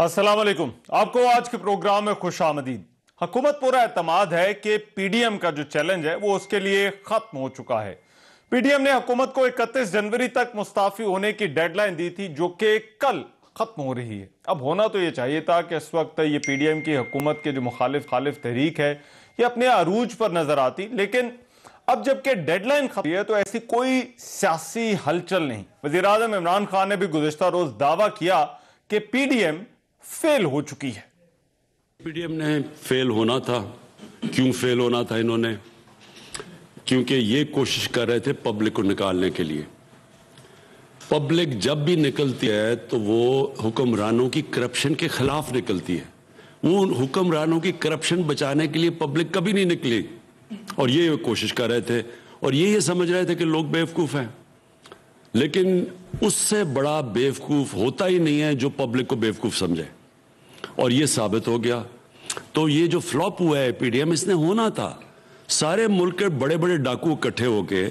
अस्सलाम वालेकुम। आपको आज के प्रोग्राम में खुश आमदीद। हुकूमत पूरा एतमाद है कि पीडीएम का जो चैलेंज है वो उसके लिए खत्म हो चुका है। पीडीएम ने हुकूमत को 31 जनवरी तक मुस्ताफी होने की डेडलाइन दी थी, जो कि कल खत्म हो रही है। अब होना तो ये चाहिए था कि इस वक्त ये पीडीएम की हुकूमत के जो मुखालिफ तहरीक है ये अपने अरूज पर नजर आती, लेकिन अब जबकि डेडलाइन खत्म है तो ऐसी कोई सियासी हलचल नहीं। वजीर आज़म इमरान खान ने भी गुज़िश्ता रोज दावा किया कि पीडीएम फेल हो चुकी है। पीडीएम ने फेल होना था। क्यों फेल होना था इन्होंने? क्योंकि ये कोशिश कर रहे थे पब्लिक को निकालने के लिए। पब्लिक जब भी निकलती है तो वो हुक्मरानों की करप्शन के खिलाफ निकलती है। वो हुक्मरानों की करप्शन बचाने के लिए पब्लिक कभी नहीं निकली, और ये कोशिश कर रहे थे और ये समझ रहे थे कि लोग बेवकूफ़ हैं। लेकिन उससे बड़ा बेवकूफ़ होता ही नहीं है जो पब्लिक को बेवकूफ़ समझे, और ये साबित हो गया। तो ये जो फ्लॉप हुआ है पीडीएम, इसने होना था। सारे मुल्क के बड़े बड़े डाकू इकट्ठे होके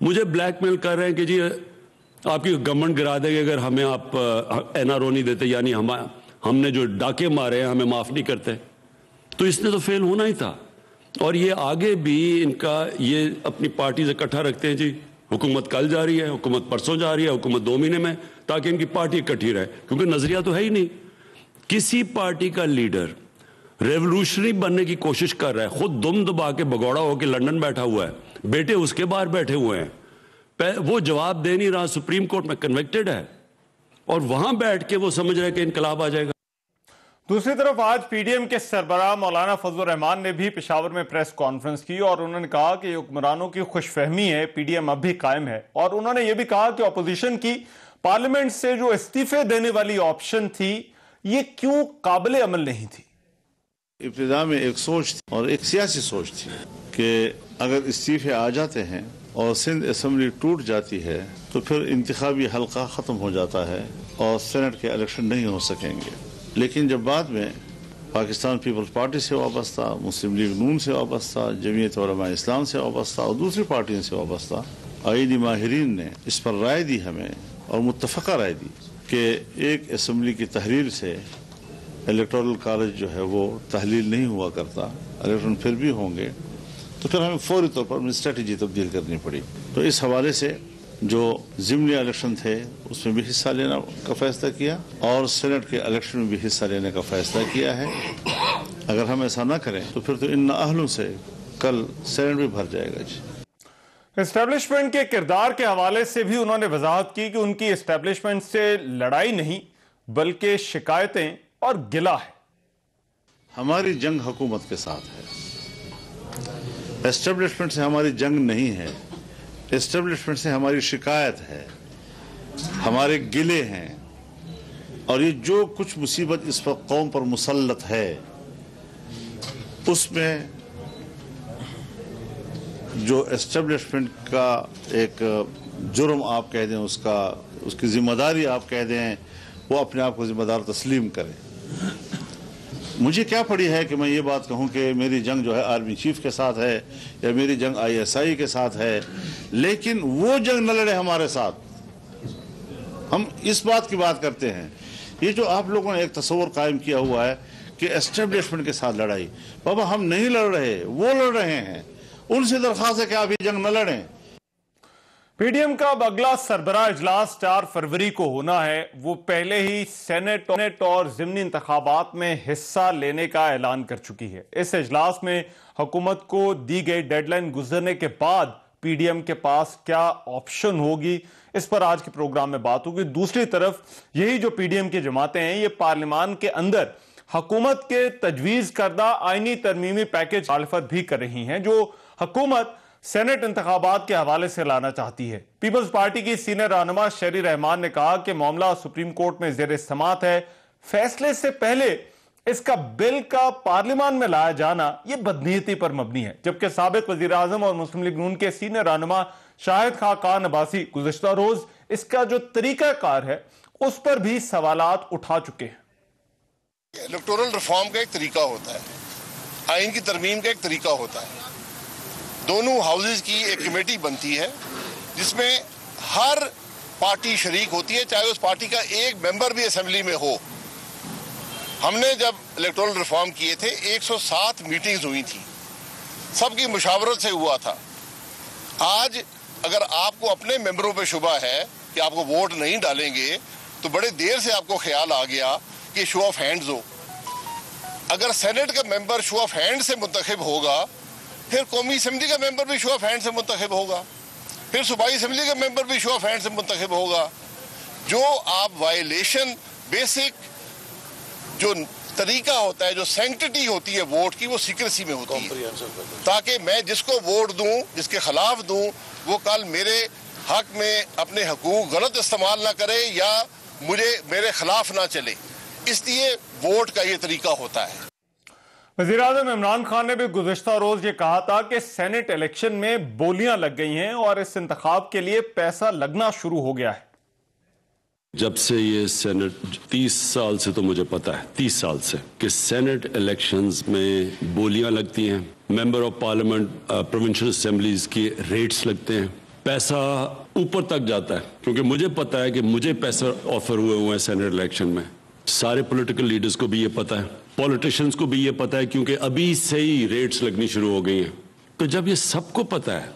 मुझे ब्लैकमेल कर रहे हैं कि जी आपकी गवर्नमेंट गिरा देगी अगर हमें आप एनआरओ नहीं देते, यानी हमने जो डाके मारे हैं हमें माफ़ नहीं करते। तो इसने तो फेल होना ही था। और ये आगे भी इनका ये अपनी पार्टी से इकट्ठा रखते हैं, जी हुकूमत कल जा रही है, हुकूमत परसों जा रही है, हुकूमत 2 महीने में, ताकि इनकी पार्टी इकट्ठी रहे, क्योंकि नजरिया तो है ही नहीं। किसी पार्टी का लीडर रेवोल्यूशनरी बनने की कोशिश कर रहा है, खुद दुम दबा के भगौड़ा होकर लंदन बैठा हुआ है, बेटे उसके बाहर बैठे हुए हैं, वो जवाब दे नहीं रहा, सुप्रीम कोर्ट में कन्विक्टेड है, और वहां बैठ के वो समझ रहे हैं कि इनकलाब आ जाएगा। दूसरी तरफ आज पीडीएम के सरबराह मौलाना फजल रहमान ने भी पेशावर में प्रेस कॉन्फ्रेंस की और उन्होंने कहा कि हुक्मरानों की खुशफहमी है, पीडीएम अब भी कायम है। और उन्होंने यह भी कहा कि अपोजिशन की पार्लियामेंट से जो इस्तीफे देने वाली ऑप्शन थी ये क्यों काबिल अमल नहीं थी। इब्तिदा में एक सोच थी और एक सियासी सोच थी कि अगर इस्तीफे आ जाते हैं और सिंध असम्बली टूट जाती है तो फिर इंतखाबी हल्का ख़त्म हो जाता है और सेनेट के इलेक्शन नहीं हो सकेंगे। लेकिन जब बाद में पाकिस्तान पीपल्स पार्टी से वाबस्ता, मुस्लिम लीग नून से वाबस्ता, जमीयत उलमा इस्लाम से वाबस्ता और दूसरी पार्टियों से वाबस्ता आईनी माहिरीन ने इस पर राय दी हमें, और मुत्तफ़क़ा राय दी कि एक असम्बली की तहरीर से इलेक्टोरल कॉलेज जो है वो तहलील नहीं हुआ करता, इलेक्शन फिर भी होंगे, तो फिर हमें फौरी तौर पर अपनी स्ट्रेटजी तब्दील करनी पड़ी। तो इस हवाले से जो ज़िमनी इलेक्शन थे उसमें भी हिस्सा लेने का फैसला किया और सेनेट के इलेक्शन में भी हिस्सा लेने का फैसला किया है। अगर हम ऐसा ना करें तो फिर तो इन अहलों से कल सेनेट भी भर जाएगा। जी, एस्टेब्लिशमेंट के किरदार के हवाले से भी उन्होंने वजाहत की कि उनकी एस्टेब्लिशमेंट से लड़ाई नहीं बल्कि शिकायतें और गिला है। हमारी जंग हुकूमत के साथ है, एस्टेब्लिशमेंट से हमारी जंग नहीं है। एस्टेब्लिशमेंट से हमारी शिकायत है, हमारे गिले हैं, और ये जो कुछ मुसीबत इस वक्त कौम पर मुसल्लत है उसमें जो एस्टेब्लिशमेंट का एक जुर्म आप कह दें, उसकी जिम्मेदारी आप कह दें, वो अपने आप को जिम्मेदार तस्लीम करें। मुझे क्या पड़ी है कि मैं ये बात कहूं कि मेरी जंग जो है आर्मी चीफ के साथ है या मेरी जंग आईएसआई के साथ है, लेकिन वो जंग न लड़े हमारे साथ। हम इस बात की बात करते हैं। ये जो आप लोगों ने एक तस्वर कायम किया हुआ है कि एस्टेब्लिशमेंट के साथ लड़ाई, बाबा हम नहीं लड़ रहे, वो लड़ रहे हैं। उनसे दरख्वास्त है कि आप ये जंग न लड़ें। पीडीएम का अब अगला सरबराह इजलास 4 फरवरी को होना है। वो पहले ही सेनेट और ज़िमनी इंतखाबात में हिस्सा लेने का ऐलान कर चुकी है। इस इजलास में हुकूमत को दी गई डेडलाइन गुजरने के बाद पीडीएम के पास क्या ऑप्शन होगी, इस पर आज के प्रोग्राम में बात होगी। दूसरी तरफ यही जो पीडीएम की जमातें हैं ये पार्लियामान के अंदर हुकूमत के तजवीज़ करदा आईनी तरमीमी पैकेज मुखालफत भी कर रही हैं, जो हुकूमत सेनेट इंतखाबात के हवाले से लाना चाहती है। पीपल्स पार्टी की सीनियर रहनुमा शेरी रहमान ने कहा कि मामला सुप्रीम कोर्ट में ज़ेर समाअत है, फैसले से पहले इसका बिल का पार्लियामान में लाया जाना यह बदनीयती पर मबनी है। जबकि साबिक वजीर आजम और मुस्लिम लीग नून के सीनियर रहनुमा शाहिद खान अब्बासी गुज़िश्ता रोज इसका जो तरीकाकार है उस पर भी सवालात उठा चुके हैं। इलेक्टोरल रिफॉर्म का एक तरीका होता है, आइन की तरमीम का एक तरीका होता है। दोनों हाउसेज की एक कमेटी बनती है जिसमें हर पार्टी शरीक होती है, चाहे उस पार्टी का एक मेंबर भी असेंबली में हो। हमने जब इलेक्टोरल रिफॉर्म किए थे 107 मीटिंग्स हुई थी, सबकी मुशावरत से हुआ था। आज अगर आपको अपने मेंबरों पे शुबा है कि आपको वोट नहीं डालेंगे तो बड़े देर से आपको ख्याल आ गया कि शो ऑफ हैंड्स हो। अगर सेनेट का मेंबर शो ऑफ हैंड से मुंतखब होगा, फिर कौमी असम्बली का मेंबर भी शो ऑफ हैंड से मुंतखब होगा, फिर सूबाई असम्बली का मेंबर भी शो ऑफ हैंड से मुंतखब होगा। जो आप वायलेशन बेसिक जो तरीका होता है, जो सैंक्टिटी होती है वोट की, वो सीक्रेसी में होती है, ताकि मैं जिसको वोट दूं, जिसके खिलाफ दूं, वो कल मेरे हक में अपने हकूक गलत इस्तेमाल ना करे या मुझे मेरे खिलाफ ना चले। इसलिए वोट का ये तरीका होता है। वज़ीर-ए-आज़म इमरान खान ने भी गुज़िश्ता रोज ये कहा था कि सेनेट इलेक्शन में बोलियां लग गई हैं और इस इंतखाब के लिए पैसा लगना शुरू हो गया है। जब से ये सेनेट 30 साल से तो मुझे पता है, 30 साल से कि सेनेट इलेक्शंस में बोलियां लगती हैं, member of parliament provincial assemblies की रेट्स लगते हैं, पैसा ऊपर तक जाता है। क्योंकि मुझे पता है कि मुझे पैसा ऑफर हुए हैं सेनेट इलेक्शन में। सारे पॉलिटिकल लीडर्स को भी ये पता है, पॉलिटिशियंस को भी ये पता है, क्योंकि अभी से ही रेट्स लगनी शुरू हो गई हैं। तो जब ये सबको पता है,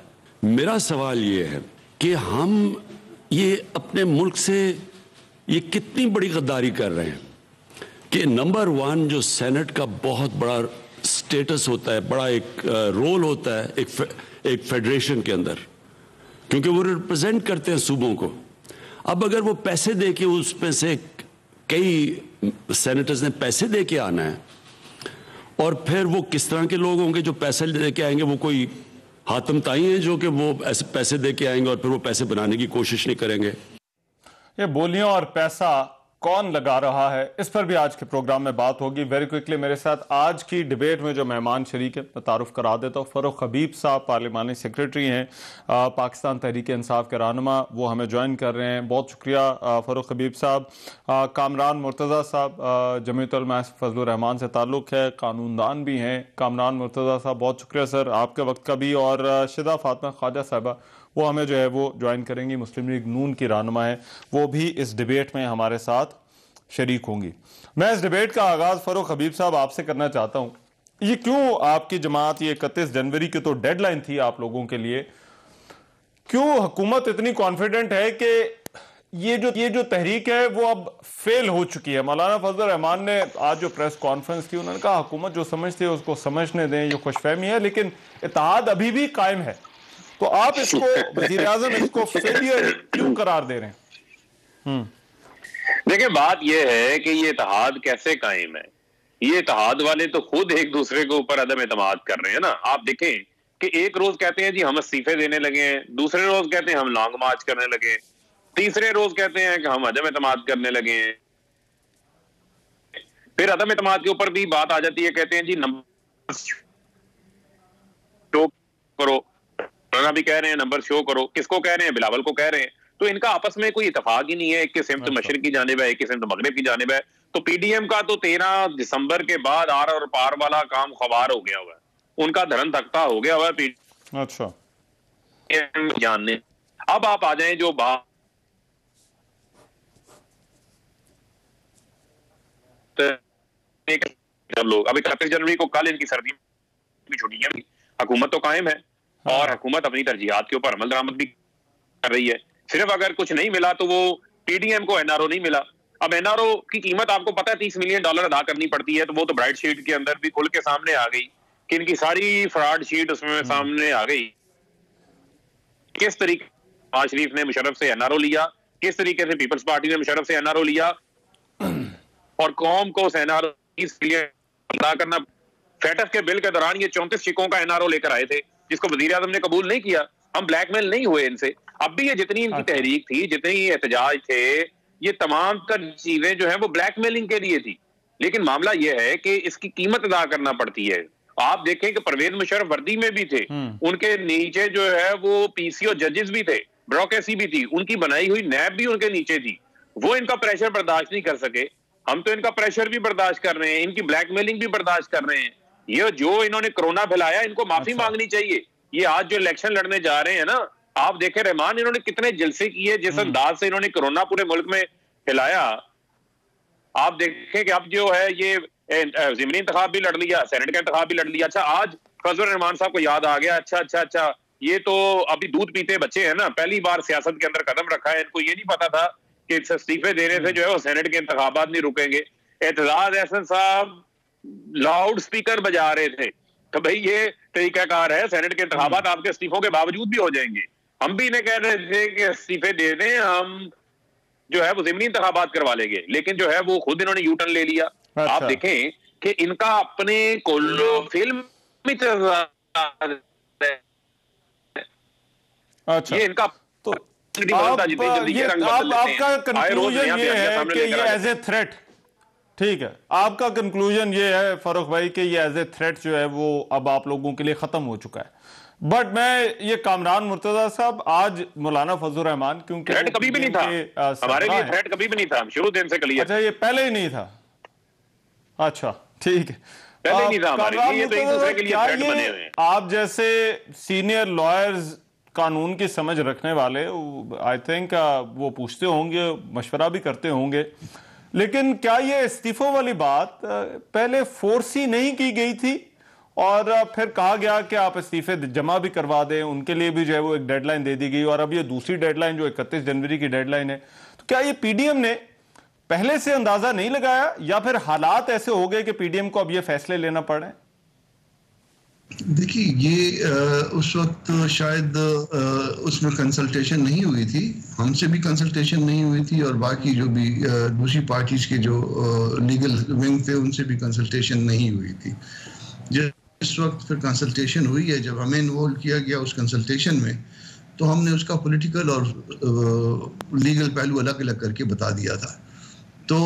मेरा सवाल ये है कि हम ये अपने मुल्क से ये कितनी बड़ी गद्दारी कर रहे हैं कि नंबर 1 जो सेनेट का बहुत बड़ा स्टेटस होता है, बड़ा एक रोल होता है एक फेडरेशन के अंदर, क्योंकि वो रिप्रेजेंट करते हैं सूबों को। अब अगर वो पैसे दे के उसमें से कई सेनेटर्स ने पैसे दे के आना है, और फिर वो किस तरह के लोग होंगे जो पैसे दे के आएंगे? वो कोई हातम ताई हैं जो कि वो ऐसे पैसे दे के आएंगे और फिर वो पैसे बनाने की कोशिश नहीं करेंगे। ये बोलियां और पैसा कौन लगा रहा है, इस पर भी आज के प्रोग्राम में बात होगी। वेरी क्विकली मेरे साथ आज की डिबेट में जो मेहमान शरीक है, मैं तारुफ करा देता हूँ। फ़ारूक हबीब साहब पार्लिमानी सेक्रेटरी हैं, पाकिस्तान तहरीक इंसाफ के रहनुमा, वो हमें ज्वाइन कर रहे हैं। बहुत शुक्रिया फ़ारूक हबीब साहब। कामरान मुर्तज़ा साहब, जमीयत उलमा फजलुर रहमान से ताल्लुक़ है, कानूनदान भी हैं। कामरान मुर्तज़ा साहब, बहुत शुक्रिया सर आपके वक्त का भी। और शिदा फातिमा ख्वाजा साहबा, वो हमें जो है वो ज्वाइन करेंगी, मुस्लिम लीग नून की रहनुमा है, वो भी इस डिबेट में हमारे साथ शरीक होंगी। मैं इस डिबेट का आगाज़ फ़ारूक हबीब साहब आपसे करना चाहता हूँ। ये क्यों आपकी जमात, ये 31 जनवरी की तो डेडलाइन थी आप लोगों के लिए, क्यों हुकूमत इतनी कॉन्फिडेंट है कि ये जो तहरीक है वो अब फेल हो चुकी है? मौलाना फजल रहमान ने आज जो प्रेस कॉन्फ्रेंस की, उन्होंने कहा हुकूमत जो समझती है उसको समझने दें, ये खुशफहमी है, लेकिन इत्तेहाद अभी भी कायम है। तो आप इसको, वज़ीर-ए-आज़म इसको फेलियर क्यों करार दे रहे हैं? देखिए, बात यह है कि ये इत्तेहाद कैसे कायम है। ये इत्तेहाद वाले तो खुद एक दूसरे के ऊपर अदम एतमाद कर रहे हैं ना। आप देखें कि एक रोज कहते हैं जी हम इस्तीफे देने लगे हैं, दूसरे रोज कहते हैं हम लॉन्ग मार्च करने लगे हैं, तीसरे रोज कहते हैं कि हम अदम एतमाद करने लगे हैं। फिर अदम एतमाद के ऊपर भी बात आ जाती है, कहते हैं जी नंबर शो करो, भी कह रहे हैं नंबर शो करो। किसको कह रहे हैं? बिलावल को कह रहे हैं। तो इनका आपस में कोई इत्तेफाक ही नहीं है। एक की सिमत मशरिक की जानिब है, एक की सिमत मगरिब की जानिब है। तो पीडीएम का तो 13 दिसंबर के बाद आर और पार वाला काम खबार हो गया हुआ है, उनका धरन तख्ता हो गया हुआ है। अच्छा, जानने अब आप आ जाएं जो बात लोग अब 31 जनवरी को कल इनकी सर्दी की छुट्टियां भी, हुकूमत तो कायम है और हुकूमत अपनी तरजीहात के ऊपर अमल दरामद भी कर रही है। सिर्फ अगर कुछ नहीं मिला तो वो पीडीएम को एनआरओ नहीं मिला। अब एनआरओ की कीमत आपको पता है $30 मिलियन अदा करनी पड़ती है। तो वो तो ब्राइट शीट के अंदर भी खुल के सामने आ गई कि इनकी सारी फ्रॉड शीट उसमें सामने आ गई। किस तरीके नवाज शरीफ ने मुशर्रफ से एनआरओ लिया, किस तरीके से पीपल्स पार्टी ने मुशर्रफ से एनआरओ लिया और कौम को उस एनआरओ के लिए अदा करना। फेटफ के बिल के दौरान ये 34 शिकों का एनआरओ लेकर आए थे, जिसको वजीर आजम ने कबूल नहीं किया। हम ब्लैकमेल नहीं हुए इनसे। अब भी ये जितनी इनकी तहरीक थी, जितने एहतजाज थे, ये तमाम तर चीजें जो है वो ब्लैकमेलिंग के लिए थी। लेकिन मामला ये है कि इसकी कीमत अदा करना पड़ती है। आप देखें कि परवेज मुशर्रफ वर्दी में भी थे, उनके नीचे जो है वो पीसीओ जजेस भी थे, ब्यूरोक्रेसी भी थी, उनकी बनाई हुई नैब भी उनके नीचे थी। वो इनका प्रेशर बर्दाश्त नहीं कर सके। हम तो इनका प्रेशर भी बर्दाश्त कर रहे हैं, इनकी ब्लैकमेलिंग भी बर्दाश्त कर रहे हैं। ये जो इन्होंने कोरोना फैलाया, इनको माफी मांगनी चाहिए। ये आज जो इलेक्शन लड़ने जा रहे हैं ना, आप देखें रहमान इन्होंने कितने जलसे किए, जिस अंदाज से इन्होंने कोरोना पूरे मुल्क में फैलाया। आप देखें कि अब जो है ये ज़िमनी इंतखाब भी लड़ लिया, सेनेट का इंतखाब भी लड़ लिया। अच्छा, आज फजल रहमान साहब को याद आ गया, अच्छा, ये तो अभी दूध पीते बच्चे हैं ना, पहली बार सियासत के अंदर कदम रखा है, इनको ये नहीं पता था कि इस्तीफे देने से जो है वो सेनेट के इंतखाबात नहीं रुकेंगे। एतजाज अहसन साहब लाउड स्पीकर बजा रहे थे तो भाई ये तरीकाकार है, सेनेट के इंतखाबात आपके इस्तीफों के बावजूद भी हो जाएंगे। हम भी इन्हें कह रहे थे कि इस्तीफे दे दें, हम जो है वो ज़िमनी इंतखाबात करवा लेंगे, लेकिन जो है वो खुद इन्होंने यू टर्न ले लिया। अच्छा। आप देखें कि इनका अपने कोल्लो फिल्म अच्छा, ये इनका तो आपका कंक्लूजन ये है कि ये एज ए थ्रेट, ठीक है, आपका कंक्लूजन ये है फारूक भाई कि ये एज ए थ्रेट जो है वो अब आप लोगों के लिए खत्म हो चुका है। बट मैं ये कामरान मुर्तजा साहब, आज मौलाना फजल रहमान, क्योंकि थ्रेट कभी भी नहीं था हमारे लिए, थ्रेट कभी भी नहीं था, शुरू दिन से क्लियर। अच्छा, ये पहले ही नहीं था, अच्छा ठीक है, पहले नहीं था हमारे लिए, ये तो एक दूसरे के लिए थ्रेट बने हुए हैं। आप जैसे सीनियर लॉयर्स, कानून की समझ रखने वाले, आई थिंक वो पूछते होंगे, मशवरा भी करते होंगे, लेकिन क्या ये इस्तीफों वाली बात पहले फोर्स ही नहीं की गई थी और फिर कहा गया कि आप इस्तीफे जमा भी करवा दें, उनके लिए भी जो है वो एक डेडलाइन दे दी गई, और अब ये दूसरी डेडलाइन जो 31 जनवरी की डेडलाइन है, तो क्या ये पीडीएम ने पहले से अंदाजा नहीं लगाया या फिर हालात ऐसे हो गए कि पीडीएम को अब ये फैसले लेना पड़े? देखिए, ये उस वक्त शायद उसमें कंसल्टेशन नहीं हुई थी, हमसे भी कंसल्टेशन नहीं हुई थी, और बाकी जो भी दूसरी पार्टीज के जो लीगल विंग थे उनसे भी कंसल्टेशन नहीं हुई थी। जिस वक्त फिर कंसल्टेशन हुई है, जब हमें इन्वॉल्व किया गया उस कंसल्टेशन में, तो हमने उसका पॉलिटिकल और लीगल पहलू अलग अलग करके बता दिया था। तो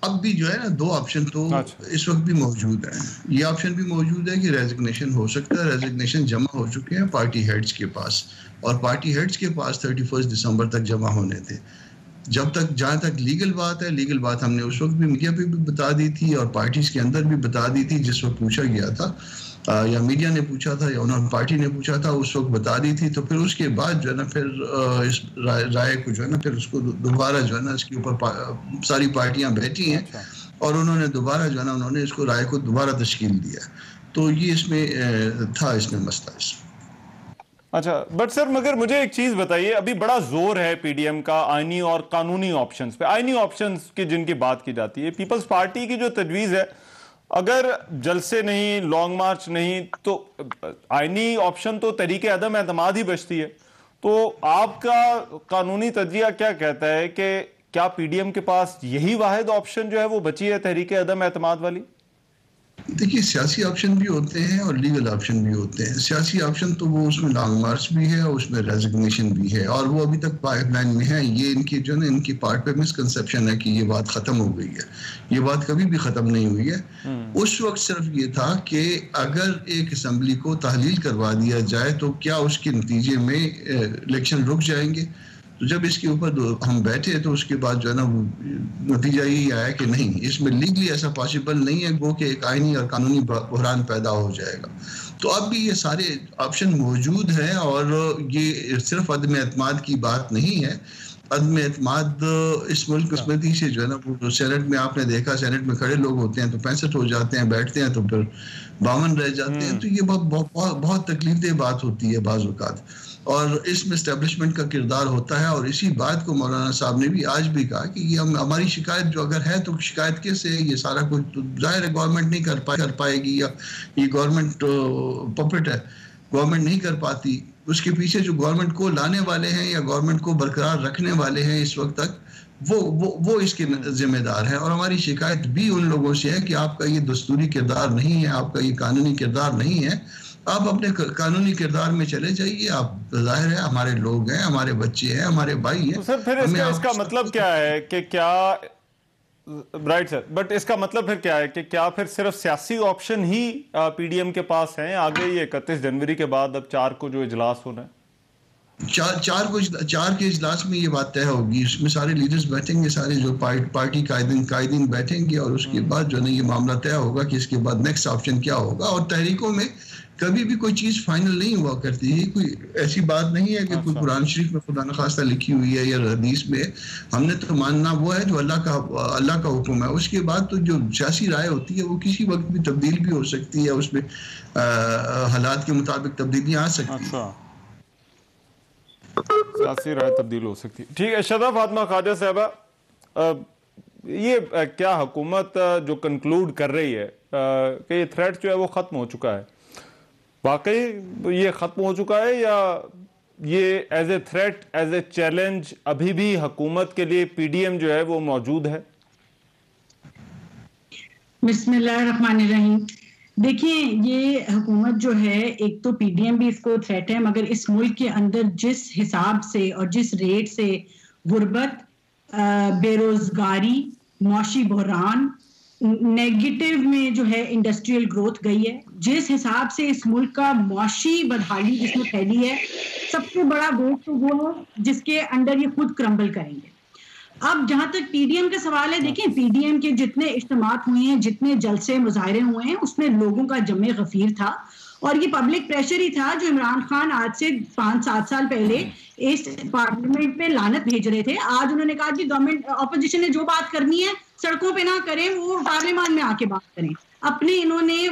अब भी जो है ना, दो ऑप्शन तो इस वक्त भी मौजूद हैं। ये ऑप्शन भी मौजूद है कि रेजिग्नेशन हो सकता है, रेजिग्नेशन जमा हो चुके हैं पार्टी हेड्स के पास, और पार्टी हेड्स के पास 31 दिसंबर तक जमा होने थे। जब तक, जहाँ तक लीगल बात है, लीगल बात हमने उस वक्त भी मीडिया पे भी बता दी थी और पार्टीज के अंदर भी बता दी थी, जिस वक्त पूछा गया था, या मीडिया ने पूछा था या उन्होंने पार्टी ने पूछा था, उस वक्त बता दी थी। तो फिर उसके बाद जो है ना, फिर इस राय को जो है ना, फिर उसको दोबारा जो है ना, इसके ऊपर सारी पार्टियां बैठी हैं और उन्होंने दोबारा जो है ना, उन्होंने इसको राय को दोबारा तश्कील दिया। तो ये इसमें था, इसमें मसला इसमें। अच्छा, बट सर मगर मुझे एक चीज बताइए, अभी बड़ा जोर है पीडीएम का आईनी और कानूनी ऑप्शंस पे। आईनी ऑप्शंस की जिनकी बात की जाती है, पीपल्स पार्टी की जो तजवीज है, अगर जलसे नहीं, लॉन्ग मार्च नहीं, तो आईनी ऑप्शन तो तरीके अदम एतमाद ही बचती है। तो आपका कानूनी तजरिया क्या कहता है कि क्या पीडीएम के पास यही वाहिद ऑप्शन जो है वो बची है, तरीके अदम एतमाद वाली? देखिए, सियासी ऑप्शन भी होते हैं और लीगल ऑप्शन भी होते हैं। सियासी ऑप्शन तो वो, उसमें लॉन्ग मार्च भी है और उसमें रेजिग्नेशन भी है, और वो अभी तक पाइपलाइन में है। ये इनकी जो है, इनकी पार्ट पे मिसकंसेप्शन है कि ये बात खत्म हो गई है। ये बात कभी भी खत्म नहीं हुई है। उस वक्त सिर्फ ये था कि अगर एक असम्बली को तहलील करवा दिया जाए तो क्या उसके नतीजे में इलेक्शन रुक जाएंगे। तो जब इसके ऊपर हम बैठे तो उसके बाद जो है ना, वो नतीजा यही आया कि नहीं, इसमें लीगली ऐसा पॉसिबल नहीं है, गो कि एक आईनी और कानूनी बहरान पैदा हो जाएगा। तो अब भी ये सारे ऑप्शन मौजूद हैं, और ये सिर्फ अदम एतमाद की बात नहीं है। अदम एतमाद इस मुल्क किस्मती से जो है ना, वो सेनेट में आपने देखा, सेनेट में खड़े लोग होते हैं तो 65 हो जाते हैं, बैठते हैं तो फिर 52 रह जाते हैं। तो ये बहुत तकलीफदेह बात होती है बाज़ औक़ात, और इसमें एस्टेब्लिशमेंट का किरदार होता है। और इसी बात को मौलाना साहब ने भी आज भी कहा कि ये हमारी शिकायत जो अगर है तो शिकायत कैसे है, ये सारा कुछ तो जाहिर है गवर्नमेंट नहीं कर पाएगी, या ये गवर्नमेंट पपेट है, गवर्नमेंट नहीं कर पाती। उसके पीछे जो गवर्नमेंट को लाने वाले हैं या गवर्नमेंट को बरकरार रखने वाले हैं इस वक्त तक, वो इसके जिम्मेदार है। और हमारी शिकायत भी उन लोगों से है कि आपका ये दस्तूरी किरदार नहीं है, आपका ये कानूनी किरदार नहीं है, आप अपने कानूनी किरदार में चले जाइए। आप, जाहिर है हमारे लोग हैं, हमारे बच्चे हैं, हमारे भाई हैं। तो सर फिर इसका मतलब क्या है कि क्या, राइट सर, बट इसका मतलब फिर क्या है कि क्या फिर सिर्फ सियासी ऑप्शन ही पीडीएम के पास हैं आगे, ये 31 जनवरी के बाद अब 4 को जो इजलास होना है? चार के इजलास में ये बात तय होगी, इसमें सारे लीडर्स बैठेंगे, सारे जो पार्टी कायदीन बैठेंगे और उसके बाद जो है ये मामला तय होगा कि इसके बाद नेक्स्ट ऑप्शन क्या होगा। और तहरीकों में कभी भी कोई चीज फाइनल नहीं हुआ करती है, कोई ऐसी बात नहीं है कि कोई कुरान शरीफ में खुदा न खास्ता लिखी हुई है या हदीस में। हमने तो मानना वो है जो अल्लाह का हुक्म है। उसके बाद तो जो सियासी राय होती है वो किसी वक्त भी तब्दील भी हो सकती है, उसमें हालात के मुताबिक तब्दीलियां आ सकती है। सियासी राय तब्दील हो सकती है। ठीक है, शदा फातिमा ख्वाजा साहबा, ये क्या हुकूमत जो कंक्लूड कर रही है कि ये थ्रेट जो है वो ख़त्म हो चुका है, वाकई ये ख़त्म हो चुका है या ये as a threat, as a challenge अभी भी हुकूमत के लिए पीडीएम जो है वो मौजूद है? बिस्मिल्लाहिर्रहमानिर्रहीम। देखिए, ये हुकूमत जो है, एक तो पीडीएम भी इसको थ्रेट है, मगर इस मुल्क के अंदर जिस हिसाब से और जिस रेट से गुर्बत, बेरोजगारी, मौशी बहरान, नेगेटिव में जो है इंडस्ट्रियल ग्रोथ गई है, जिस हिसाब से इस मुल्क का मौशी बदहाली जिसमें फैली है, सबसे बड़ा वेट तो वो है जिसके अंडर ये खुद क्रम्बल करेंगे। अब जहां तक पीडीएम का सवाल है, देखिए पीडीएम के जितने इज्तिमात हुए हैं, जितने जलसे मुजाहरे हुए हैं, उसमें लोगों का जमे गफीर था और ये पब्लिक प्रेशर ही था जो इमरान खान आज से 5-7 साल पहले इस पार्लियामेंट पे लानत भेज रहे थे। आज उन्होंने कहा कि गवर्नमेंट ऑपोजिशन ने जो बात करनी है सड़कों पे ना करें, वो पार्लियामेंट में आके बात करें। अपने इन्होंने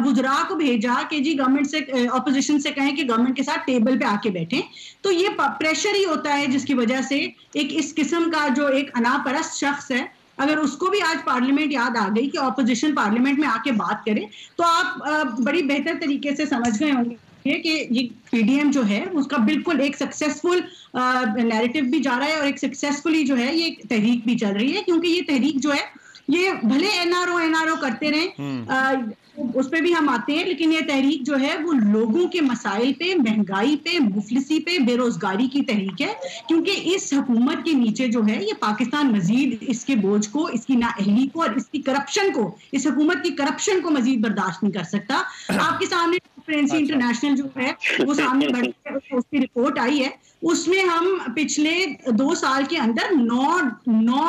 वुज़रा को भेजा कि जी गवर्नमेंट से, ऑपोजिशन से कहें कि गवर्नमेंट के साथ टेबल पे आके बैठें। तो ये प्रेशर ही होता है जिसकी वजह से एक इस किस्म का जो एक अनापरस्त शख्स है, अगर उसको भी आज पार्लियामेंट याद आ गई कि ऑपोजिशन पार्लियामेंट में आके बात करे, तो आप बड़ी बेहतर तरीके से समझ गए होंगे कि ये पीडीएम जो है उसका बिल्कुल एक सक्सेसफुल नैरेटिव भी जा रहा है और एक सक्सेसफुली जो है ये तहरीक भी चल रही है। क्योंकि ये तहरीक जो है, ये भले एनआरओ करते रहे, उस पे भी हम आते हैं, लेकिन ये तहरीक जो है वो लोगों के मसाइल पे, महंगाई पे, मुफलिसी पे, बेरोजगारी की तहरीक है। क्योंकि इस हुकूमत के नीचे जो है ये पाकिस्तान मजीद इसके बोझ को, इसकी नाअहली को और इसकी करप्शन को, इस हुकूमत की करप्शन को मजीद बर्दाश्त नहीं कर सकता। आपके सामने ट्रांसपेरेंसी इंटरनेशनल जो है वो सामने बढ़ उसकी रिपोर्ट आई है, उसमें हम पिछले 2 साल के अंदर 9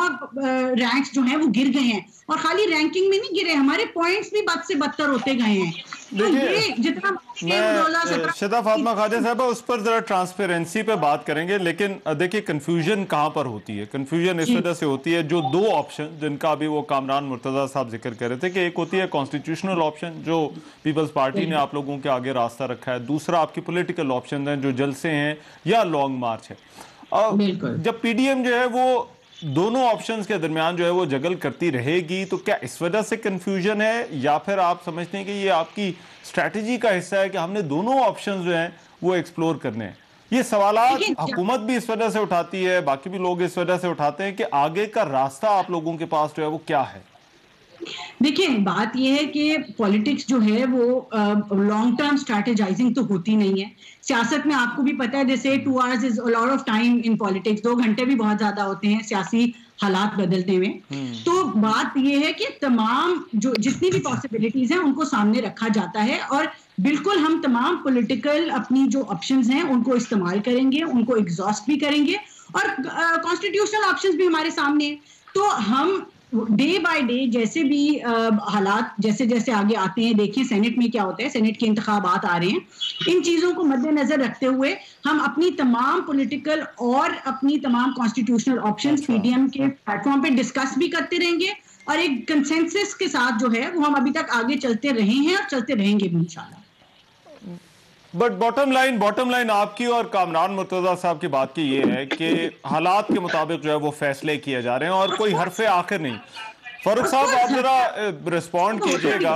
रैंक्स जो हैं वो गिर गए हैं। और खाली रैंकिंग में नहीं गिरे, हमारे पॉइंट्स भी बद से बदतर होते गए हैं। देखिए, मैं शदा फातिमा ख्वाजा साहब उस पर जरा ट्रांसपेरेंसी पे बात करेंगे, लेकिन देखिए कंफ्यूजन कहाँ पर होती है। कंफ्यूजन इस वजह से होती है, जो 2 ऑप्शन जिनका अभी वो कामरान मुर्तजा साहब जिक्र कर रहे थे कि एक होती है कॉन्स्टिट्यूशनल ऑप्शन जो पीपल्स पार्टी ने आप लोगों के आगे रास्ता रखा है, दूसरा आपकी पॉलिटिकल ऑप्शन है जो जलसे हैं या लॉन्ग मार्च है। जब पीडीएम जो है वो दोनों ऑप्शंस के दरमियान जो है वो जगल करती रहेगी, तो क्या इस वजह से कंफ्यूजन है या फिर आप समझते हैं कि ये आपकी स्ट्रैटेजी का हिस्सा है कि हमने दोनों ऑप्शंस जो हैं वो एक्सप्लोर करने हैं? ये सवालात हुकूमत भी इस वजह से उठाती है, बाकी भी लोग इस वजह से उठाते हैं कि आगे का रास्ता आप लोगों के पास जो है वो क्या है? देखिए, बात यह है कि पॉलिटिक्स जो है वो लॉन्ग टर्म स्ट्रैटेजाइजिंग तो होती नहीं है। सियासत में आपको भी पता है, जैसे 2 hours is a lot of time in politics, 2 घंटे भी बहुत ज्यादा होते हैं सियासी हालात बदलने में। तो बात यह है कि तमाम जो जितनी भी पॉसिबिलिटीज हैं उनको सामने रखा जाता है और बिल्कुल हम तमाम पॉलिटिकल अपनी जो ऑप्शंस हैं उनको इस्तेमाल करेंगे, उनको एग्जॉस्ट भी करेंगे और कॉन्स्टिट्यूशनल ऑप्शंस भी हमारे सामने हैं। तो हम डे बाय डे जैसे भी हालात जैसे जैसे आगे आते हैं, देखिए सेनेट में क्या होता है, सेनेट के इंतखाबात आ रहे हैं, इन चीजों को मद्देनजर रखते हुए हम अपनी तमाम पॉलिटिकल और अपनी तमाम कॉन्स्टिट्यूशनल ऑप्शंस पीडीएम के प्लेटफॉर्म पे डिस्कस भी करते रहेंगे और एक कंसेंसस के साथ जो है वो हम अभी तक आगे चलते रहे हैं और चलते रहेंगे भी इंशाल्लाह। बट बॉटम लाइन आपकी और कामरान मुर्तजा साहब की बात की ये है कि हालात के मुताबिक जो है वो फैसले किए जा रहे हैं और कोई हरफे आखिर नहीं। फारूक साहब, आप जरा रिस्पॉन्ड कीजिएगा।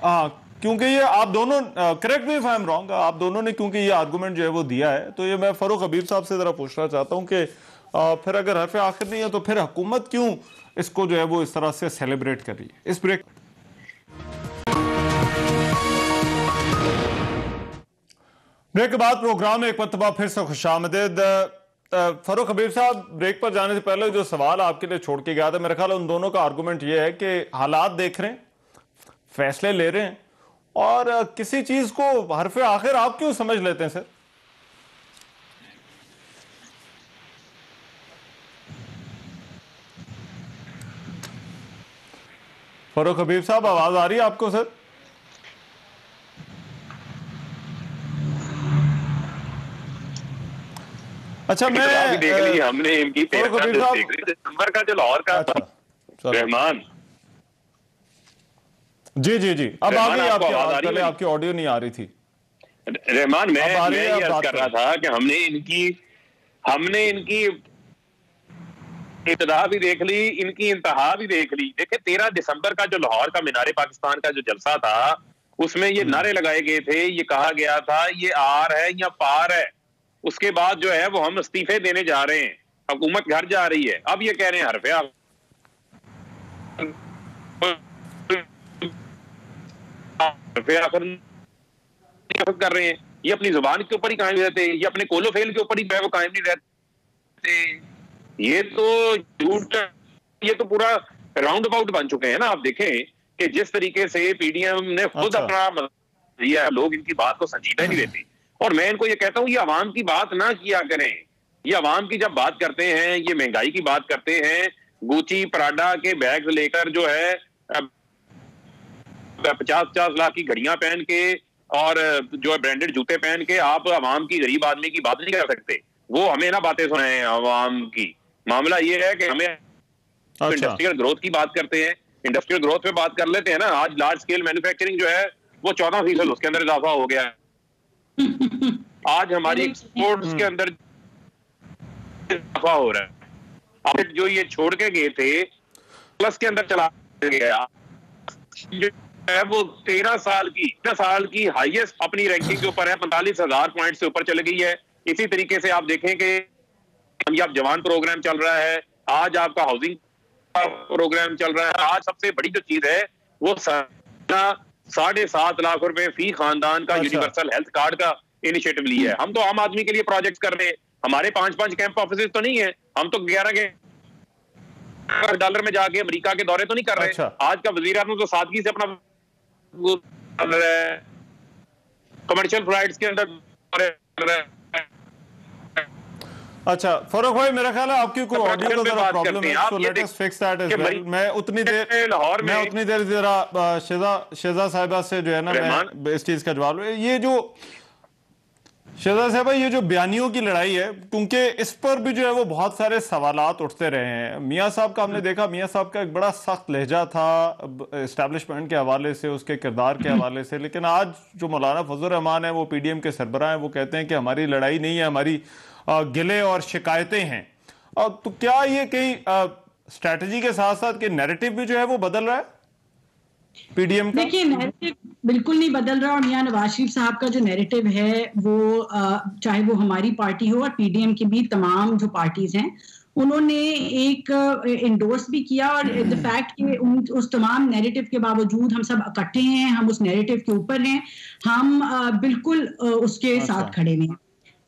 हाँ, क्योंकि ये आप दोनों, correct me if I am wrong, आप दोनों ने क्योंकि ये आर्गुमेंट जो है वो दिया है, तो ये मैं फारूक हबीब साहब से जरा पूछना चाहता हूँ कि फिर अगर हरफे आखिर नहीं है तो फिर हुकूमत क्यों इसको जो है वो इस तरह से सेलिब्रेट कर रही है? इस ब्रेक के बाद प्रोग्राम में एक मरतबा फिर से खुशामदीद। फारूक हबीब साहब, ब्रेक पर जाने से पहले जो सवाल आपके लिए छोड़ के गया था, मेरा ख्याल उन दोनों का आर्गुमेंट ये है कि हालात देख रहे हैं, फैसले ले रहे हैं और किसी चीज को हरफ आखिर आप क्यों समझ लेते हैं सर? फरूक हबीब साहब, आवाज आ रही है आपको सर? अच्छा, मैं देख ली हमने इनकी दिसंबर का जो लाहौर का रहमान। जी जी जी, अब आ गई आपकी आवाज, पहले आपकी ऑडियो नहीं आ रही थी। रहमान, मैं ये अर्ज कर रहा था कि हमने इनकी इब्तिदा भी देख ली, इनकी इंतहा भी देख ली। देखिए 13 दिसंबर का जो लाहौर का मीनारे पाकिस्तान का जो जलसा था, उसमें ये नारे लगाए गए थे, ये कहा गया था ये आर है या पार है। उसके बाद जो है वो हम इस्तीफे देने जा रहे हैं, हुकूमत घर जा रही है। अब ये कह रहे हैं हरफे कर रहे हैं। ये अपनी जुबान के ऊपर ही कायम रहते हैं, ये अपने कोलो फेल के ऊपर ही वो कायम नहीं रहते। ये तो झूठ, ये तो पूरा राउंड अबाउट बन चुके हैं ना। आप देखें कि जिस तरीके से पीडीएम ने खुद अपना दिया, लोग इनकी बात को संजीदा नहीं लेते। और मैं इनको ये कहता हूं, ये अवाम की बात ना किया करें। ये अवाम की जब बात करते हैं, ये महंगाई की बात करते हैं, गुची प्राडा के बैग लेकर जो है 50-50 लाख की घड़ियां पहन के और जो है ब्रांडेड जूते पहन के आप अवाम की, गरीब आदमी की बात नहीं कर सकते। वो हमें ना बातें सुनाए अवाम की। मामला ये है कि हमें इंडस्ट्रियल ग्रोथ की बात करते हैं, इंडस्ट्रियल ग्रोथ पे बात कर लेते हैं ना। आज लार्ज स्केल मैन्युफैक्चरिंग जो है वो 14% उसके अंदर इजाफा हो गया है। आज हमारी एक्सपोर्ट्स के अंदर इजाफा हो रहा है। अब जो ये छोड़ के गए थे प्लस के अंदर चला गया है, वो 13 साल की हाईएस्ट अपनी रैंकिंग के ऊपर है, 45,000 पॉइंट से ऊपर चली गई है। इसी तरीके से आप देखें कि अब जवान प्रोग्राम चल रहा है, आज आपका हाउसिंग प्रोग्राम चल रहा है। आज सबसे बड़ी जो चीज है वो 7.5 लाख रुपए फी खानदान का यूनिवर्सल हेल्थ कार्ड का इनिशिएटिव लिया है। हम तो आम आदमी के लिए प्रोजेक्ट कर रहे हैं। हमारे 5-5 कैंप ऑफिस तो नहीं है, हम तो 11 के डॉलर में जाके अमेरिका के दौरे तो नहीं कर रहे। आज का वजीर आज़म तो सादगी से अपना कमर्शियल फ्लाइट्स के अंदर। अच्छा फरूक भाई, मेरा ख्याल है आपकी कोई ऑडियो का जरा प्रॉब्लम है, so let us fix that as well. मैं उतनी देर जरा शेजा साहिबा से जो है ना, मैं इस चीज का जवाब, ये जो शेजा साहिबा, ये जो बयानियों की लड़ाई है, क्योंकि इस पर भी जो है वो बहुत सारे सवालात उठते रहे हैं। मियाँ साहब का हमने देखा, मियाँ साहब का एक बड़ा सख्त लहजा था एस्टैब्लिशमेंट के हवाले से, उसके किरदार के हवाले से। लेकिन आज जो मौलाना फजल रहमान है, वो पीडीएम के सरबराह हैं, वो कहते हैं कि हमारी लड़ाई नहीं है, हमारी गिले और शिकायतें हैं। तो क्या ये कई स्ट्रैटेजी के साथ साथ के नैरेटिव भी जो है वो बदल रहा है पीडीएम का? देखिए, नैरेटिव बिल्कुल नहीं बदल रहा। और मियां नवाज शरीफ साहब का जो नैरेटिव है वो चाहे वो हमारी पार्टी हो और पीडीएम की भी तमाम जो पार्टीज हैं, उन्होंने एक इंडोर्स भी किया। और द फैक्ट कि उस तमाम नैरेटिव के बावजूद हम सब इकट्ठे हैं, हम उस नैरेटिव के ऊपर हैं, हम बिल्कुल उसके साथ खड़े हैं।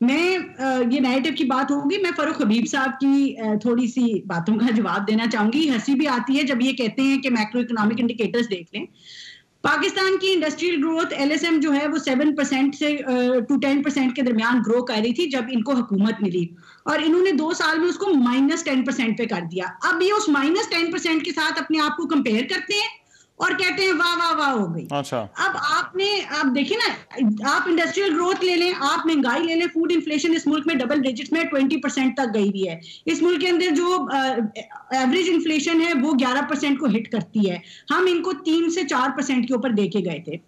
मैं ये नैरेटिव की बात होगी, मैं फरूक हबीब साहब की थोड़ी सी बातों का जवाब देना चाहूंगी। हंसी भी आती है जब ये कहते हैं कि मैक्रो इकोनॉमिक इंडिकेटर्स देख लें। पाकिस्तान की इंडस्ट्रियल ग्रोथ LSM जो है वो 7% से to 10% के दरमियान ग्रो कर रही थी जब इनको हुकूमत मिली, और इन्होंने 2 साल में उसको -10% पे कर दिया। अब ये उस -10% के साथ अपने आप को कंपेयर करते हैं और कहते हैं वाह वाह वाह हो गई। अच्छा, अब आप देखिए ना, आप इंडस्ट्रियल ग्रोथ ले लें, आप महंगाई ले लें, फूड इन्फ्लेशन इस मुल्क में डबल डिजिट्स में 20% तक गई हुई है। इस मुल्क के अंदर जो एवरेज इन्फ्लेशन है वो 11% को हिट करती है। हम इनको 3 से 4% के ऊपर देके गए थे।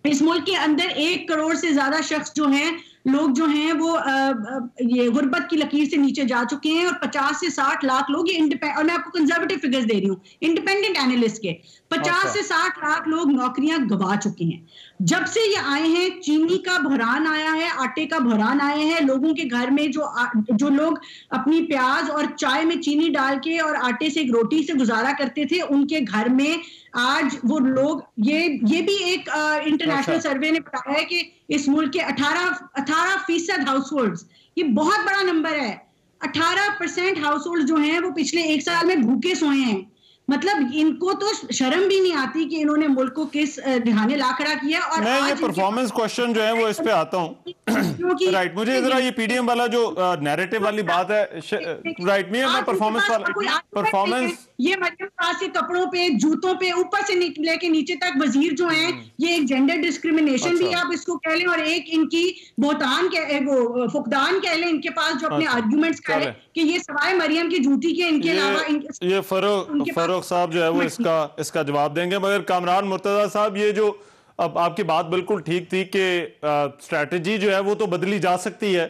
इस मुल्क के अंदर 1 करोड़ से ज्यादा शख्स जो हैं, लोग जो हैं वो ये गुर्बत की लकीर से नीचे जा चुके हैं, और 50 से 60 लाख लोग, ये और मैं आपको कंजर्वेटिव फिगर्स दे रही हूँ इंडिपेंडेंट एनालिस्ट के, 50 से 60 लाख लोग नौकरियां गवा चुके हैं। जब से ये आए हैं, चीनी का बहरान आया है, आटे का बहरान आए हैं। लोगों के घर में जो लोग अपनी प्याज और चाय में चीनी डाल के और आटे से एक रोटी से गुजारा करते थे, उनके घर में आज वो लोग, ये भी एक इंटरनेशनल सर्वे ने बताया है कि इस मुल्क के 18% हाउसहोल्ड्स, ये बहुत बड़ा नंबर है, 18% हाउसहोल्ड जो हैं वो पिछले 1 साल में भूखे सोए हैं। मतलब इनको तो शर्म भी नहीं आती कि इन्होंने मुल्क को किस ढिहाने ला खड़ा किया। और मैं ये परफॉर्मेंस क्वेश्चन जो है वो इस पे आता हूँ। राइट, मुझे जरा ये पीडीएम वाला जो नैरेटिव वाली बात है, राइट, मैं परफॉर्मेंस वाला परफॉर्मेंस, ये मरियम नवाज के कपड़ों पे, जूतों पे, ऊपर से लेके नीचे तक वजीर जो हैं, ये एक जेंडर डिस्क्रिमिनेशन भी आप इसको कह लें, और एक इनकी बोहतान वो फुकदान कह लें इनके पास, जो अपने आर्ग्यूमेंट्स कह लें कि ये सवाए मरियम की जूती के इनके अलावा ये फरूख साहब जो है वो इसका जवाब देंगे। मगर कामरान मुर्तजा साहब, ये जो अब आपकी बात बिल्कुल ठीक थी कि स्ट्रैटेजी जो है वो तो बदली जा सकती है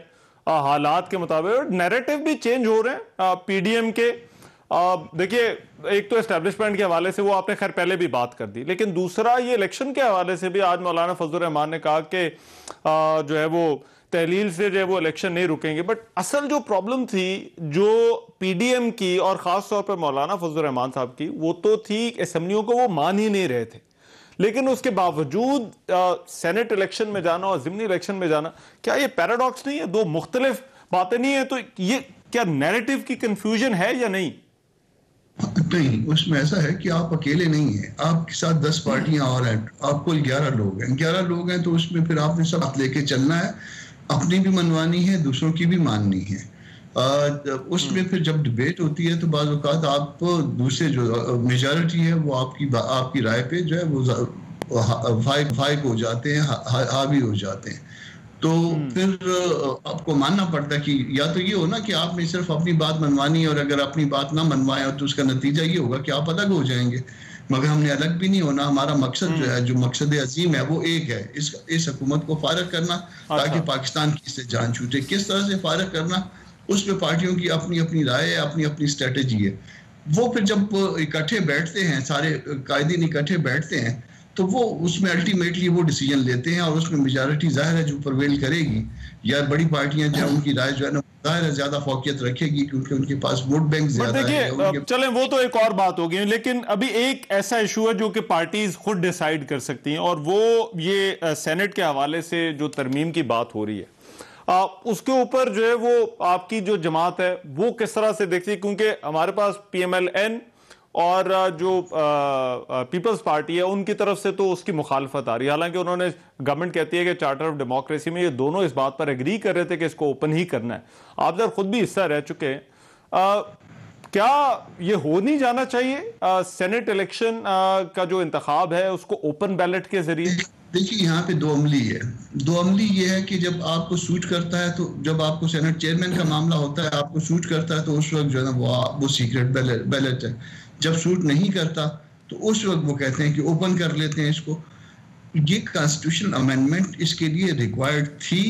हालात के मुताबिक, नैरेटिव भी चेंज हो रहे हैं पीडीएम के। देखिए, एक तो एस्टेब्लिशमेंट के हवाले से वो आपने खैर पहले भी बात कर दी, लेकिन दूसरा ये इलेक्शन के हवाले से भी आज मौलाना फजलुर रहमान ने कहा कि जो है वो तहलील से जो है वो इलेक्शन नहीं रुकेंगे। बट असल जो प्रॉब्लम थी जो पीडीएम की और खास तौर पर मौलाना फजलुर रहमान साहब की, वो तो थी असेंबलियों को वो मान ही नहीं रहे थे, लेकिन उसके बावजूद सेनेट इलेक्शन में जाना और ज़िमनी इलेक्शन में जाना, क्या ये पैराडॉक्स नहीं है? दो मुख्तलिफ बातें नहीं है? तो ये क्या नैरेटिव की कंफ्यूजन है या नहीं? नहीं, उसमें ऐसा है कि आप अकेले नहीं हैं, आपके साथ 10 पार्टियां और हैं, आप कुल 11 लोग हैं। 11 लोग हैं तो उसमें फिर आपने सब लेके चलना है, अपनी भी मनवानी है, दूसरों की भी माननी है। उसमें फिर जब डिबेट होती है तो बाज़ औक़ात आप दूसरे जो मेजॉरिटी है वो आपकी राय पे जो है वो फाइक हो जाते हैं, हावी हो जाते हैं। तो फिर आपको मानना पड़ता है कि या तो ये हो ना कि आपने सिर्फ अपनी बात मनवानी है, और अगर अपनी बात ना मनवाए तो उसका नतीजा ये होगा कि आप अलग हो जाएंगे। मगर हमने अलग भी नहीं होना, हमारा मकसद जो है, जो मकसद अजीम है वो एक है, इस हुकूमत को फारग करना ताकि पाकिस्तान की इससे जान छूटे। किस तरह से फारग करना, उस पे पार्टियों की अपनी अपनी राय है, अपनी अपनी स्ट्रेटेजी है। वो फिर जब इकट्ठे बैठते हैं, सारे कायदीन इकट्ठे बैठते हैं, तो वो उसमें अल्टीमेटली वो डिसीजन लेते हैं, और उसमें मेजॉरिटी जाहिर है जो प्रवेल करेगी, या बड़ी पार्टियां जो उनकी राय जो है ना जाहिर है ज्यादा फौकियत रखेगी क्योंकि उनके पास वोट बैंक ज्यादा है। देखिए, चलें वो तो एक और बात होगी, लेकिन अभी एक ऐसा इशू है जो कि पार्टीज खुद डिसाइड कर सकती हैं, और वो ये सेनेट के हवाले से जो तरमीम की बात हो रही है, उसके ऊपर जो है वो आपकी जो जमात है वो किस तरह से देखती है? क्योंकि हमारे पास PMLN और जो पीपल्स पार्टी है उनकी तरफ से तो उसकी मुखालफत आ रही है। हालांकि उन्होंने, गवर्नमेंट कहती है कि चार्टर ऑफ डेमोक्रेसी में ये दोनों इस बात पर एग्री कर रहे थे कि इसको ओपन ही करना है। आप जब खुद भी हिस्सा रह चुके हैं, क्या ये हो नहीं जाना चाहिए सेनेट इलेक्शन का जो इंतखाब है उसको ओपन बैलेट के जरिए? देखिए, यहाँ पे दो अमली है। दो अमली ये है कि जब आपको सूट करता है, तो जब आपको सेनेट चेयरमैन का मामला होता है, आपको सूट करता है तो उस वक्त जो है ना वो सीक्रेट बैलेट है। जब सूट नहीं करता तो उस वक्त वो कहते हैं कि ओपन कर लेते हैं इसको। ये कॉन्स्टिट्यूशनल अमेंडमेंट इसके लिए रिक्वायर्ड थी।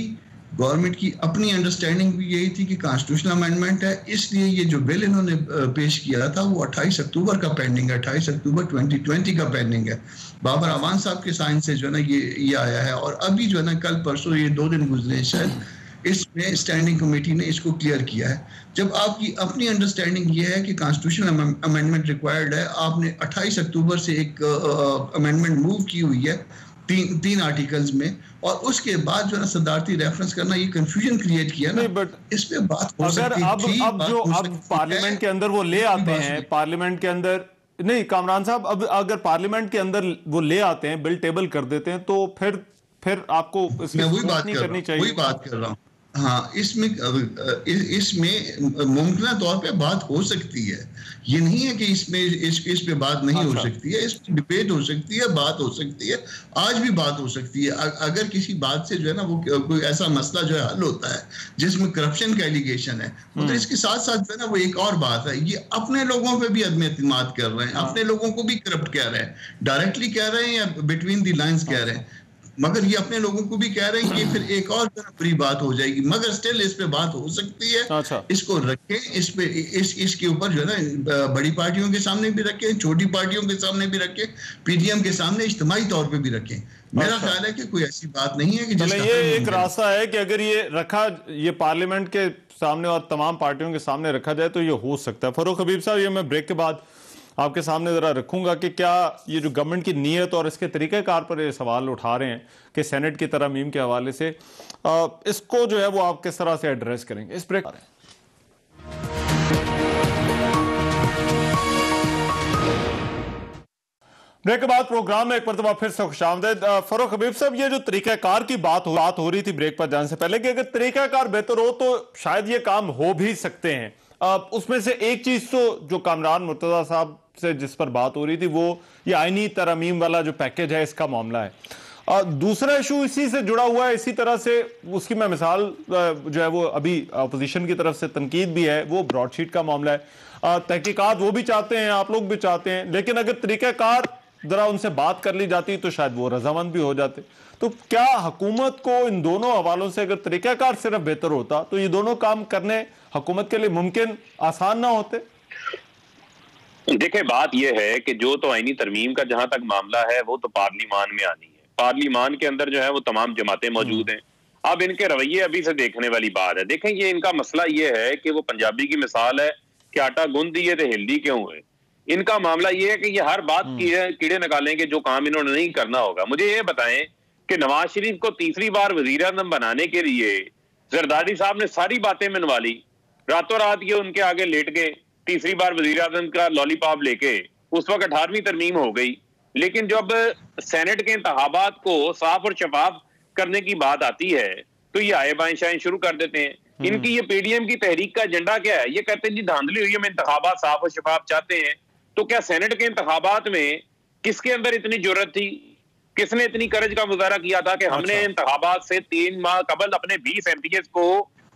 गवर्नमेंट की अपनी अंडरस्टैंडिंग भी यही थी कि कॉन्स्टिट्यूशनल अमेंडमेंट है, इसलिए ये जो बिल इन्होंने पेश किया था वो 28 अक्टूबर का पेंडिंग है, 28 अक्टूबर 2020 का पेंडिंग है। बाबर अवान साहब के साइन से जो है ना ये आया है, और अभी जो है ना कल परसों ये 2 दिन गुजरे शायद, इसमें स्टैंडिंग कमेटी ने इसको क्लियर किया है। जब आपकी अपनी अंडरस्टैंडिंग ये है कि कॉन्स्टिट्यूशनल अमेंडमेंट रिक्वायर्ड है, आपने 28 अक्टूबर से एक अमेंडमेंट मूव की हुई है तीन आर्टिकल्स में, और उसके बाद जो है सदारती रेफरेंस करना, ये कंफ्यूजन क्रिएट किया ना। बट इस पे बात हो सकती थी। अब पार्लियामेंट के अंदर वो ले आते हैं, पार्लियामेंट के अंदर नहीं, कामरान साहब, अब अगर पार्लियामेंट के अंदर वो ले आते हैं, बिल टेबल कर देते हैं, तो फिर आपको वही बात कर रहा हूँ। हाँ, इसमें मुमकिन तौर पे बात हो सकती है, ये नहीं है कि इसमें इस पे बात नहीं हो सकती है। इसमें डिबेट हो सकती है, बात हो सकती है, आज भी बात हो सकती है। अगर किसी बात से जो है ना वो कोई ऐसा मसला जो है हल होता है जिसमें करप्शन का एलिगेशन है, तो इसके साथ साथ जो है ना वो एक और बात है, ये अपने लोगों पे भी अदम एतमाद कर रहे हैं, अपने लोगों को भी करप्ट कह रहे हैं, डायरेक्टली कह रहे हैं या बिटवीन दी लाइंस कह रहे हैं, मगर ये अपने लोगों को भी कह रहे हैं कि फिर एक और बुरी बात हो जाएगी। मगर स्टिल इस पे बात हो सकती है। इसको रखें, इस पे इसके ऊपर जो है ना बड़ी पार्टियों के सामने भी रखें, छोटी पार्टियों के सामने भी रखें, पीडीएम के सामने इज्तिमाई तौर पे भी रखें। मेरा ख्याल है कि कोई ऐसी बात नहीं है कि ये एक रास्ता है कि अगर ये रखा, ये पार्लियामेंट के सामने और तमाम पार्टियों के सामने रखा जाए तो ये हो सकता है। फरूख हबीब साहब, ये मैं ब्रेक के बाद आपके सामने जरा रखूंगा कि क्या ये जो गवर्नमेंट की नीयत और इसके तरीक़ेकार पर ये सवाल उठा रहे हैं कि सेनेट की तरमीम के हवाले से, इसको जो है वो आप किस तरह से एड्रेस करेंगे। इस ब्रेक ब्रेक के बाद प्रोग्राम में एक मरतबा फिर से खुशामदीद। फरूख हबीब साहब, ये जो तरीकाकार की बात हो रही थी ब्रेक पर जाने से पहले कि अगर तरीकाकार बेहतर हो तो शायद ये काम हो भी सकते हैं। उसमें से एक चीज तो जो कामरान मुर्तजा साहब से जिस पर बात हो रही थी वो ये आईनी तरमीम वाला जो पैकेज है इसका मामला है। दूसरा इशू इसी से जुड़ा हुआ है, इसी तरह से उसकी मैं मिसाल जो है वो अभी अपोजिशन की तरफ से तनकीद भी है, वो ब्रॉडशीट का मामला है। तहकीकात वो भी चाहते हैं, आप लोग भी चाहते हैं, लेकिन अगर तरीकाकार जरा उनसे बात कर ली जाती तो शायद वो रजामंद भी हो जाते। तो क्या हुकूमत को इन दोनों हवालों से अगर तरीकाकार सिर्फ बेहतर होता तो ये दोनों काम करने हुकूमत के लिए मुमकिन आसान ना होते? देखिए, बात यह है कि जो तो आईनी तरमीम का जहां तक मामला है वो तो पार्लिमान में आनी है। पार्लिमान के अंदर जो है वो तमाम जमातें मौजूद हैं। अब इनके रवैये अभी से देखने वाली बात है। देखें, ये इनका मसला ये है कि वो पंजाबी की मिसाल है कि आटा गूंद दिए तो हिल्दी क्यों हुए। इनका मामला ये है कि ये हर बात कीड़े निकालेंगे जो काम इन्होंने नहीं करना होगा। मुझे ये बताएं कि नवाज शरीफ को तीसरी बार वजीर आज़म बनाने के लिए जरदारी साहब ने सारी बातें मनवा ली, रातों रात ये उनके आगे लेट गए तीसरी बार वजीर आज़म का लॉलीपॉप लेके। उस वक्त 18वीं तरमीम हो गई, लेकिन जब सेनेट के इंतखाबात को साफ और शफाफ करने की बात आती है तो ये आए बाएं शाएं शुरू कर देते हैं। इनकी ये पीडीएम की तहरीक का एजेंडा क्या है? ये कहते हैं जी धांधली हुई है, हम इंतखाबात साफ और शफाफ चाहते हैं। तो क्या सेनेट के इंतखाबात में किसके अंदर इतनी जरूरत थी, किसने इतनी करज का मुजाहरा किया था कि हमने इंतखाबात से 3 माह कबल अपने 20 एमपीएस को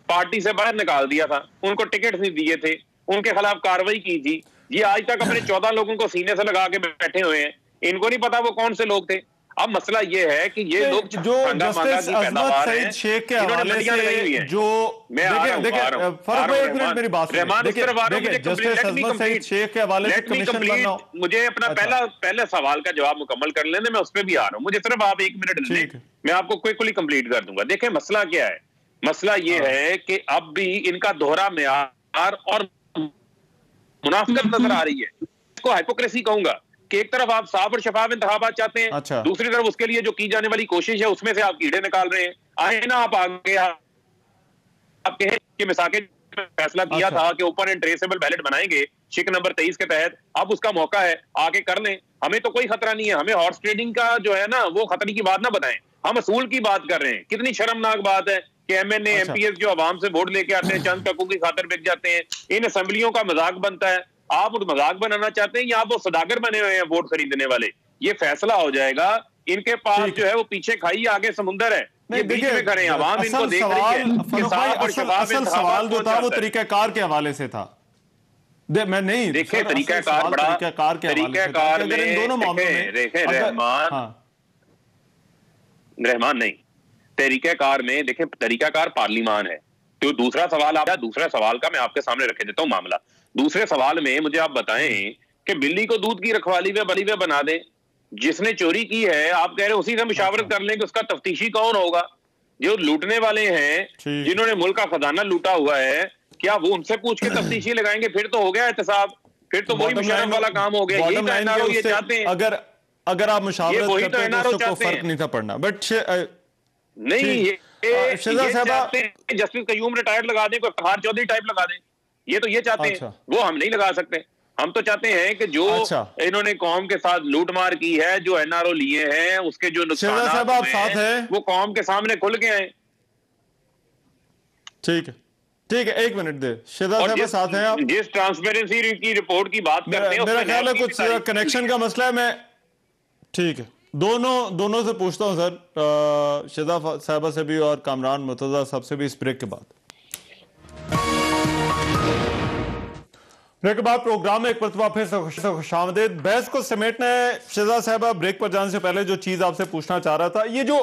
पार्टी से बाहर निकाल दिया था, उनको टिकट नहीं दिए थे, उनके खिलाफ कार्रवाई की थी। ये आज तक अपने 14 लोगों को सीने से लगा के बैठे हुए हैं, इनको नहीं पता वो कौन से लोग थे। अब मसला ये है कि ये लोग जो जस्टिस अजमत सईद शेख के हवाले से जो मेरी बात जस्टिस अजमत सईद शेख के हवाले से कमीशन बनना, मुझे अपना पहला सवाल का जवाब मुकम्मल कर लेने, मैं उस पर भी आ रहा हूँ। मुझे सिर्फ आप 1 मिनट दें, मैं आपको क्विकली कंप्लीट कर दूंगा। देखें, मसला क्या है? मसला ये है कि अब भी इनका दोहरा मेयार और मुनाफिकत नजर आ रही है। इसको हाइपोक्रेसी कहूंगा कि एक तरफ आप साफ और शफाफ इंतखाबात चाहते हैं, दूसरी तरफ उसके लिए जो की जाने वाली कोशिश है उसमें से आप कीड़े निकाल रहे हैं। आए ना आप आगे आप कहें कि मिसाके फैसला किया था कि ओपन एंड ट्रेसेबल बैलेट बनाएंगे शिक नंबर 23 के तहत, अब उसका मौका है, आके कर लें। हमें तो कोई खतरा नहीं है, हमें हॉर्स ट्रेडिंग का जो है ना वो खतरे की बात ना बताएं, हम असूल की बात कर रहे हैं। कितनी शर्मनाक बात है कि एमएनए एमपीएस जो अवाम से वोट लेके आते हैं चंद टकों की खातिर बिक जाते हैं। इन असेंबलियों का मजाक बनता है। आप मजाक बनाना चाहते हैं या आप वो सदागर बने हुए हैं वोट खरीदने वाले? ये फैसला हो जाएगा। इनके पास जो है वो पीछे खाई आगे समुंदर है, ये बीच में खड़े हैं, आवाम इनको देख रही है। असल सवाल जो था वो तरीकाकार के हवाले से था। मैं नहीं देखे तरीकाकार बड़ा तरीकाकार में दोनों मामलों में देखे रहमान नहीं, तरीकाकार में देखें तरीकाकार पार्लिमान है। तो दूसरा सवाल दूसरा सवाल का मैं आपके सामने रखे देता हूं मामला। दूसरे सवाल में मुझे आप बताएं कि बिल्ली को दूध की रखवाली में बली में बना दें। जिसने चोरी की है आप कह रहे हैं उसी से मुशावरत कर लें कि उसका तफ्तीशी कौन होगा? जो लूटने वाले हैं, जिन्होंने मुल्क का खजाना लूटा हुआ है, क्या वो उनसे पूछ के तफ्तीशी लगाएंगे? फिर तो हो गया एहतसाब, फिर तो वही मुशर्रफ वाला काम हो गया। यही तो एनआरओ ये चाहते हैं। अगर आप मुशावरत करते हैं तो उसको फर्क नहीं था पड़ना। बट नहीं, जस्टिस कयूम रिटायर्ड लगा दें, कोई फरहाद चौधरी टाइप लगा दें, ये तो ये चाहते हैं। वो हम नहीं लगा सकते। हम तो चाहते हैं कि जो इन्होंने कौम के साथ लूटमार की है, जो एनआरओ लिए हैं, उसके जो नुकसान हैं वो कौम के सामने खुल के आए। ठीक है 1 मिनट दे। शेजा साहब साथ हैं आप। जिस ट्रांसपेरेंसी की रिपोर्ट की बात करते हैं मेरा ख्याल है कुछ कनेक्शन का मसला है। मैं ठीक है दोनों से पूछता हूं सर, शेजा साहबा से भी और कामरान मुर्तजा साहब से भी इस ब्रेक के बाद। ब्रेक के बाद प्रोग्राम में एक मरतबा फिर से खुशामदीद। बहस को समेटना है शेजा साहबा, ब्रेक पर जाने से पहले जो चीज आपसे पूछना चाह रहा था, ये जो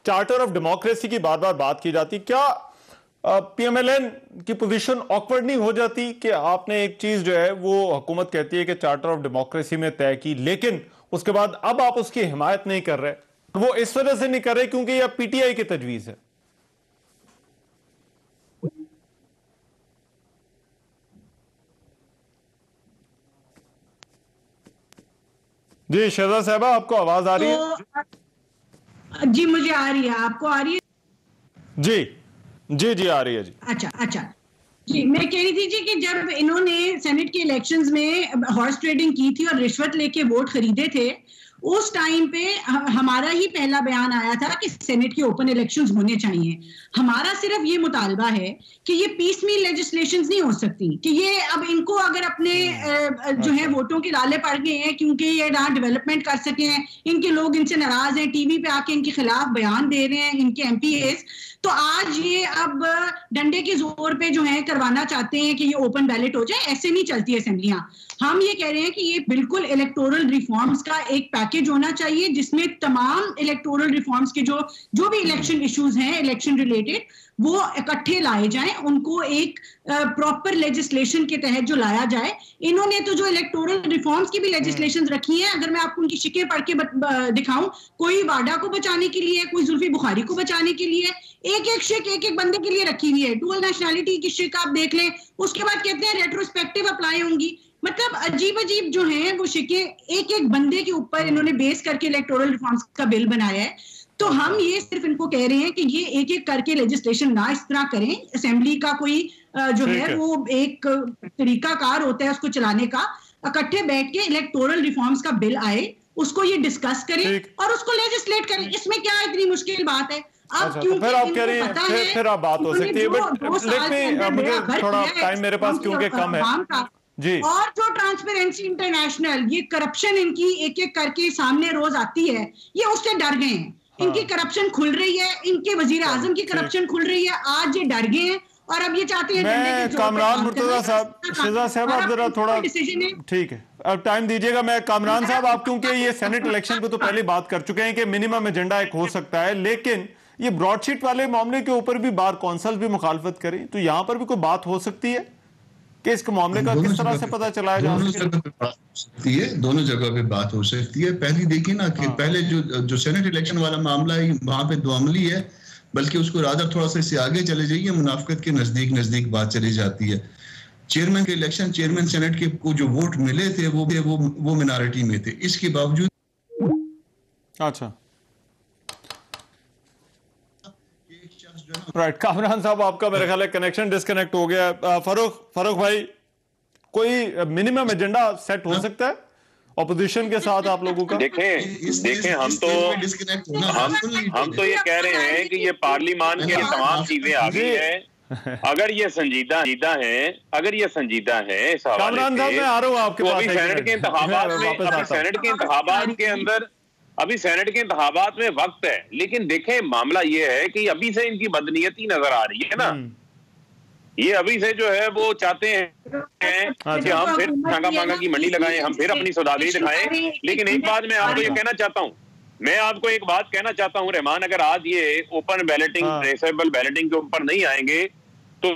चार्टर ऑफ डेमोक्रेसी की बार बार बात की जाती, क्या पीएमएलएन की पोजीशन ऑकवर्ड नहीं हो जाती कि आपने एक चीज जो है वो हुकूमत कहती है कि चार्टर ऑफ डेमोक्रेसी में तय की, लेकिन उसके बाद अब आप उसकी हिमायत नहीं कर रहे? वो इस वजह से नहीं कर रहे क्योंकि यह पीटीआई की तजवीज है। जी शेजा साहबा, आपको आवाज आ रही है? जी मुझे आ रही है, आपको आ रही है? जी आ रही है जी। अच्छा जी, मैं कह रही थी जी कि जब इन्होंने सेनेट के इलेक्शंस में हॉर्स ट्रेडिंग की थी और रिश्वत लेके वोट खरीदे थे, उस टाइम पे हमारा ही पहला बयान आया था कि सेनेट के ओपन इलेक्शंस होने चाहिए। हमारा सिर्फ ये मुतालबा है कि ये पीसमील लेजिस्लेशंस नहीं हो सकती, कि ये अब इनको अगर अपने जो है वोटों के लाले पड़ गए हैं क्योंकि ये ना डेवलपमेंट कर सके हैं, इनके लोग इनसे नाराज हैं, टीवी पे आके इनके खिलाफ बयान दे रहे हैं इनके एमपीएस, तो आज ये अब डंडे के जोर पे जो है करवाना चाहते हैं कि ये ओपन बैलेट हो जाए। ऐसे नहीं चलती असेंबलियां। हम ये कह रहे हैं कि ये बिल्कुल इलेक्टोरल रिफॉर्म्स का एक पैकेज होना चाहिए जिसमें तमाम इलेक्टोरल रिफॉर्म्स के जो भी इलेक्शन इश्यूज हैं इलेक्शन रिलेटेड वो इकट्ठे लाए जाएं, उनको एक प्रॉपर लेजिस्लेशन के तहत जो लाया जाए। इन्होंने तो जो इलेक्टोरल रिफॉर्म्स की भी लेजिस्लेशन रखी हैं, अगर मैं आपको उनकी शिकें पढ़ के दिखाऊं, कोई वाडा को बचाने के लिए, कोई जुल्फी बुखारी को बचाने के लिए, एक एक शिक एक एक बंदे के लिए रखी हुई है। डुअल नेशनैलिटी की शिक आप देख लें, उसके बाद कहते हैं रेट्रोस्पेक्टिव अप्लाई होंगी। मतलब अजीब अजीब जो है वो शिकें एक एक बंदे के ऊपर इन्होंने बेस करके इलेक्टोरल रिफॉर्म्स का बिल बनाया है। तो हम ये सिर्फ इनको कह रहे हैं कि ये एक एक करके लेजिस्लेशन ना इस तरह करें। असेंबली का कोई जो है वो एक तरीकाकार होता है उसको चलाने का। इकट्ठे बैठ के इलेक्टोरल रिफॉर्म्स का बिल आए, उसको ये डिस्कस करें और उसको लेजिस्लेट करें। इसमें क्या इतनी मुश्किल बात है? अच्छा, तो फिर आप कह रहे हैं फिर आप बात हो सकती है, बट लेकिन मुझे थोड़ा टाइम मेरे पास क्योंकि कम है जी। और जो ट्रांसपेरेंसी इंटरनेशनल ये करप्शन इनकी एक एक करके सामने रोज आती है, ये उससे डर गए हैं। इनकी करप्शन खुल रही है, इनके वजीर आजम की करप्शन खुल रही है, आज ये डर गए हैं और अब ये चाहते हैं। मैं कामरान मुर्तजा साहब, शिजा साहब आप जरा थोड़ा ठीक है अब टाइम दीजिएगा। मैं कामरान साहब, आप क्योंकि ये सेनेट इलेक्शन पे तो पहले बात कर चुके हैं कि मिनिमम एजेंडा एक हो सकता है, लेकिन ये ब्रॉडशीट वाले मामले के ऊपर भी बार कौंसल भी मुखालफत करें, तो यहाँ पर भी कोई बात हो सकती है कि इस मामले का किस तरह से पता चलाया जा सकती है? दोनों जगह पे बात हो सकती है। पहली देखिए ना कि पहले जो सेनेट इलेक्शन वाला मामला है वहां पे दुअमली है, बल्कि उसको रादर थोड़ा सा इससे आगे चले जाइए, मुनाफिकत के नजदीक बात चली जाती है। चेयरमैन के इलेक्शन, चेयरमैन सेनेट के को जो वोट मिले थे वो मिनॉरिटी में थे, इसके बावजूद अच्छा राइट। कामरान साहब आपका मेरे ख्याल है कनेक्शन डिस्कनेक्ट हो गया। फरूख भाई, कोई मिनिमम एजेंडा सेट हो सकता है ऑपोजिशन के साथ आप लोगों का? देखें हम तो ये कह रहे हैं कि ये पार्लियामान की तमाम चीजें आ गई है। अगर ये संजीदा है इस हवाले कामरान साहब, मैं आ रहा हूँ आपके पास। अभी सेनेट के इंतखाबात में वक्त है, लेकिन देखें मामला ये है कि अभी से इनकी बदनीयती नजर आ रही है ना। ये अभी से जो है वो चाहते हैं कि हम फिर मांगा मांगा की मंडी लगाएं, हम फिर अपनी सौदागरी दिखाएं। लेकिन एक बात मैं आपको ये कहना चाहता हूं, रहमान, अगर आज ये ओपन बैलेटिंग, ट्रेसेबल बैलेटिंग के ऊपर नहीं आएंगे तो